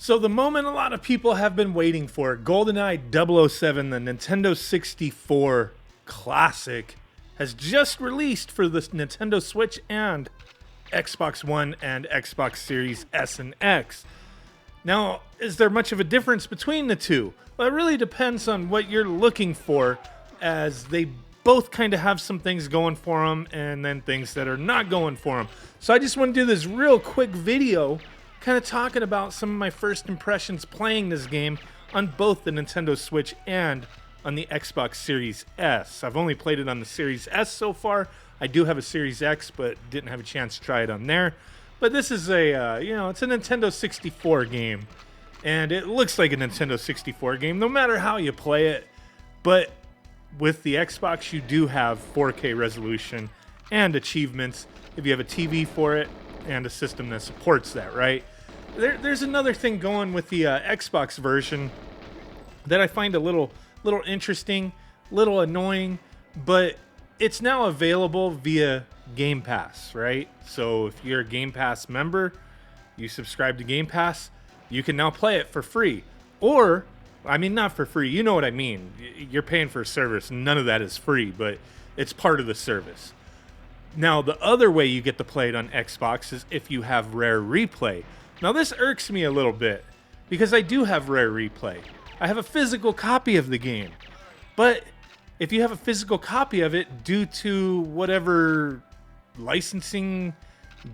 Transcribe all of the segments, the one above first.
So the moment a lot of people have been waiting for, GoldenEye 007, the Nintendo 64 classic, has just released for the Nintendo Switch and Xbox One and Xbox Series S and X. Now, is there much of a difference between the two? Well, it really depends on what you're looking for, as they both kind of have some things going for them and then things that are not going for them. So I just want to do this real quick video kind of talking about some of my first impressions playing this game on both the Nintendo Switch and on the Xbox Series S. I've only played it on the Series S so far. I do have a Series X, but didn't have a chance to try it on there. But this is it's a Nintendo 64 game, and it looks like a Nintendo 64 game no matter how you play it. But with the Xbox, you do have 4K resolution and achievements if you have a TV for it and a system that supports that, right? There's another thing going with the Xbox version that I find a little interesting, little annoying, but it's now available via Game Pass, right? So if you're a Game Pass member, you subscribe to Game Pass, you can now play it for free. Or, I mean, not for free, you know what I mean. You're paying for a service. None of that is free, but it's part of the service. Now, the other way you get to play it on Xbox is if you have Rare Replay. Now, this irks me a little bit because I do have Rare Replay. I have a physical copy of the game. But if you have a physical copy of it, due to whatever licensing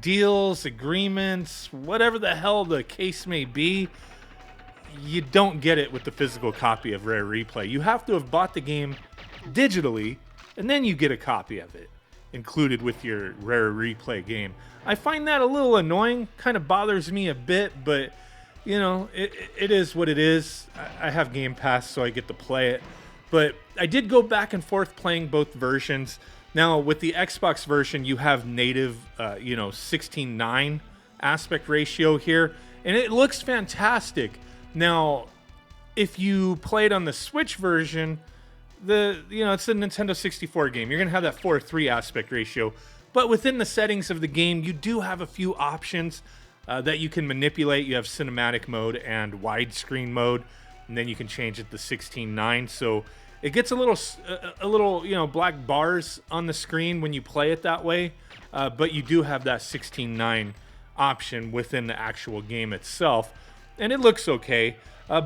deals, agreements, whatever the hell the case may be, you don't get it with the physical copy of Rare Replay. You have to have bought the game digitally, and then you get a copy of it included with your Rare Replay game. I find that a little annoying, kind of bothers me a bit, but you know, it is what it is. I have Game Pass, so I get to play it. But I did go back and forth playing both versions. Now, with the Xbox version, you have native, 16:9 aspect ratio here, and it looks fantastic. Now, if you play it on the Switch version, it's a Nintendo 64 game. You're gonna have that 4:3 aspect ratio, but within the settings of the game, you do have a few options that you can manipulate. You have cinematic mode and widescreen mode, and then you can change it to 16:9. So it gets a little black bars on the screen when you play it that way, but you do have that 16:9 option within the actual game itself, and it looks okay.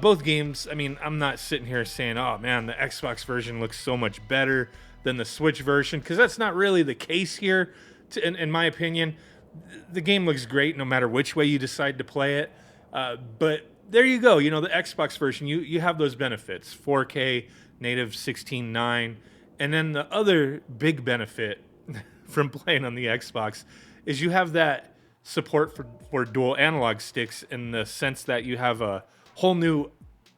Both games, I mean, I'm not sitting here saying, oh man, the Xbox version looks so much better than the Switch version, because that's not really the case here, in my opinion. The game looks great no matter which way you decide to play it. But there you go. You know, the Xbox version, you have those benefits. 4K, native 16:9. And then the other big benefit from playing on the Xbox is you have that support for dual analog sticks, in the sense that you have a whole new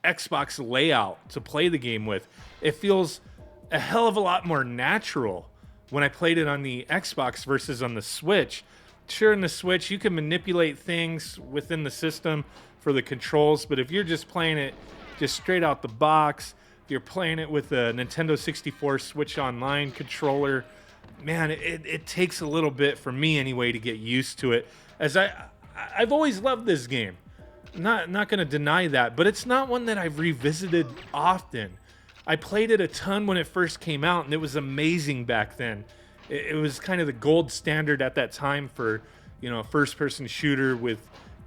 Xbox layout to play the game with. It feels a hell of a lot more natural when I played it on the Xbox versus on the Switch. Sure, in the Switch, you can manipulate things within the system for the controls, but if you're just playing it just straight out the box, if you're playing it with a Nintendo 64 Switch Online controller, man, it takes a little bit, for me anyway, to get used to it. As I've always loved this game. Not going to deny that, but it's not one that I've revisited often. I played it a ton when it first came out, and it was amazing back then. It was kind of the gold standard at that time for, first-person shooter with,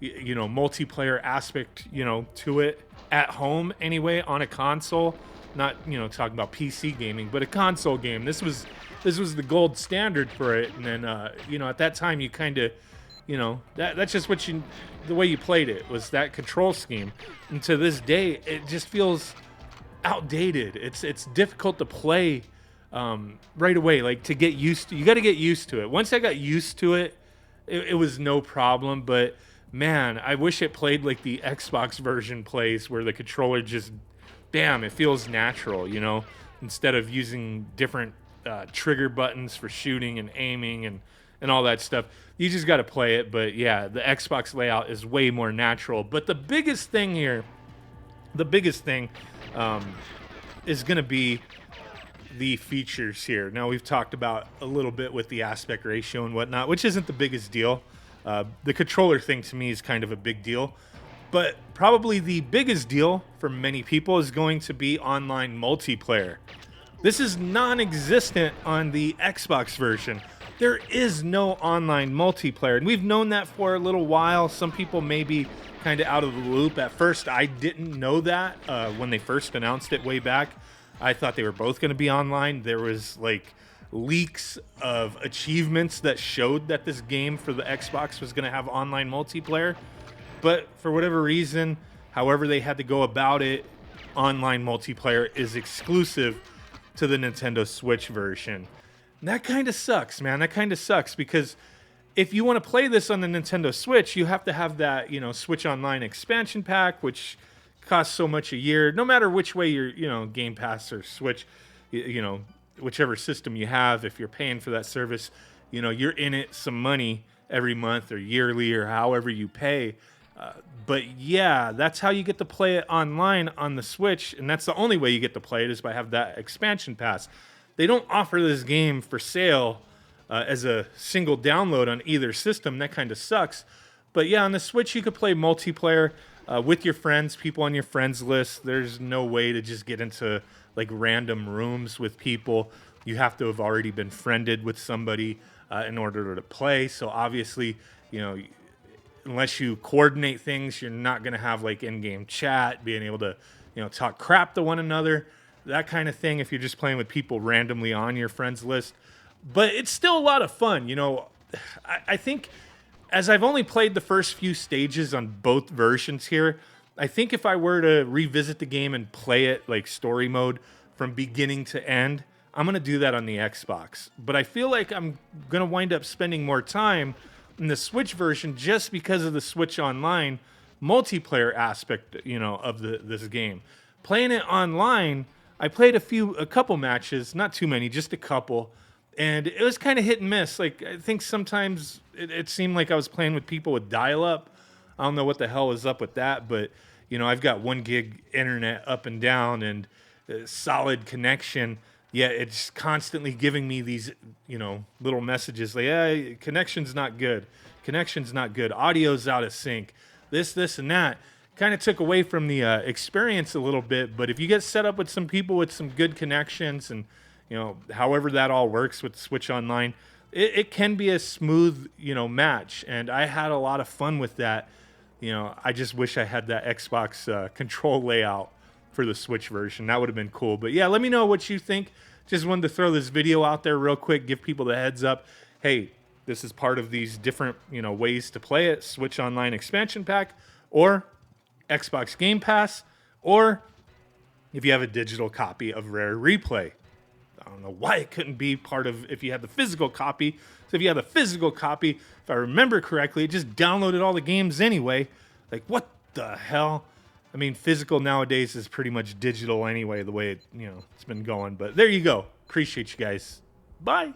multiplayer aspect, to it at home anyway, on a console. Not, talking about PC gaming, but a console game. This was the gold standard for it, and then, at that time you kind of, that's just the way you played it, was that control scheme. And to this day, it just feels outdated. It's difficult to play right away, like to get used to. You got to get used to it. Once I got used to it, it was no problem. But man, I wish it played like the Xbox version plays, where the controller just, it feels natural, instead of using different trigger buttons for shooting and aiming and all that stuff. You just got to play it. But yeah, the Xbox layout is way more natural. But the biggest thing here, is going to be the features here. Now, we've talked about a little bit with the aspect ratio and whatnot, which isn't the biggest deal. The controller thing to me is kind of a big deal. But probably the biggest deal for many people is going to be online multiplayer. This is non-existent on the Xbox version. There is no online multiplayer, and we've known that for a little while. Some people may be kind of out of the loop. At first, I didn't know that when they first announced it way back. I thought they were both going to be online. There was like leaks of achievements that showed that this game for the Xbox was going to have online multiplayer. But for whatever reason, however they had to go about it, online multiplayer is exclusive to the Nintendo Switch version. And that kind of sucks, man. That kind of sucks because if you want to play this on the Nintendo Switch, you have to have that, Switch Online expansion pack, which costs so much a year. No matter which way you're, Game Pass or Switch, whichever system you have, if you're paying for that service, you're in it some money every month or yearly or however you pay. But yeah, that's how you get to play it online on the Switch, and that's the only way you get to play it is by having that expansion pass. They don't offer this game for sale as a single download on either system. That kind of sucks. But yeah, on the Switch, you could play multiplayer with your friends, people on your friends list. There's no way to just get into like random rooms with people. You have to have already been friended with somebody in order to play. So obviously, unless you coordinate things, you're not going to have like in-game chat, being able to, talk crap to one another, that kind of thing if you're just playing with people randomly on your friends list. But it's still a lot of fun. I think as I've only played the first few stages on both versions here, I think if I were to revisit the game and play it like story mode from beginning to end, I'm going to do that on the Xbox. But I feel like I'm going to wind up spending more time in the Switch version just because of the Switch Online multiplayer aspect, of this game. Playing it online, I played a couple matches, not too many, just a couple, and it was kind of hit and miss. Like, I think sometimes it seemed like I was playing with people with dial-up. I don't know what the hell is up with that, but, I've got 1 gig internet up and down and solid connection, yet it's constantly giving me these, little messages like, hey, connection's not good. Connection's not good. Audio's out of sync. This, and that. Kind of took away from the experience a little bit, but if you get set up with some people with some good connections and, however that all works with Switch Online, it can be a smooth, match. And I had a lot of fun with that. I just wish I had that Xbox control layout for the Switch version. That would have been cool. But yeah, let me know what you think. Just wanted to throw this video out there real quick, give people the heads up. Hey, this is part of these different, ways to play it. Switch Online expansion pack or Xbox Game Pass, or if you have a digital copy of Rare Replay. I don't know why it couldn't be part of if you had the physical copy. So if you had the physical copy, if I remember correctly, it just downloaded all the games anyway. Like, what the hell? I mean, physical nowadays is pretty much digital anyway, the way it's been going. But there you go. Appreciate you guys. Bye.